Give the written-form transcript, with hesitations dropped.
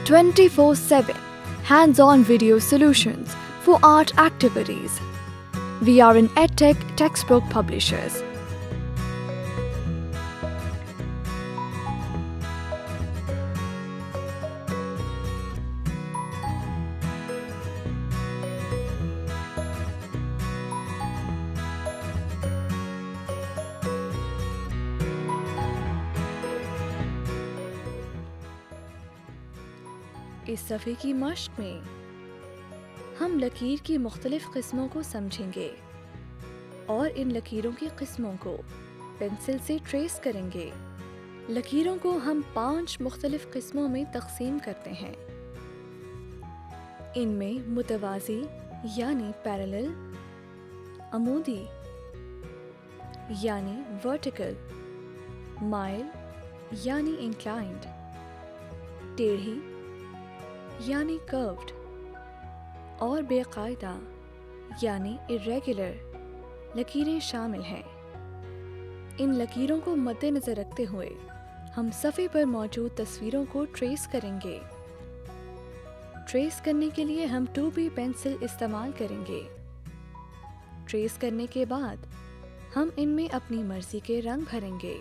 24/7 hands-on video solutions for art activities. We are an EdTech textbook publishers. इस सफ़े की मश्क में हम लकीर की मुख्तलिफ किस्मों को समझेंगे और इन लकीरों की किस्मों को पेंसिल से ट्रेस करेंगे। लकीरों को हम 5 मुख्तलिफ किस्मों में तकसीम करते हैं। इनमें मुतवाज़ी यानी पैरेलल, अमूदी यानी वर्टिकल, माइल यानी इंक्लाइंड, टेढ़ी यानी कर्व्ड और बेकायदा यानी इर्रेगुलर लकीरें शामिल हैं। इन लकीरों को मद्देनज़र रखते हुए हम सफ़े पर मौजूद तस्वीरों को ट्रेस करेंगे। ट्रेस करने के लिए हम 2B पेंसिल इस्तेमाल करेंगे। ट्रेस करने के बाद हम इनमें अपनी मर्ज़ी के रंग भरेंगे।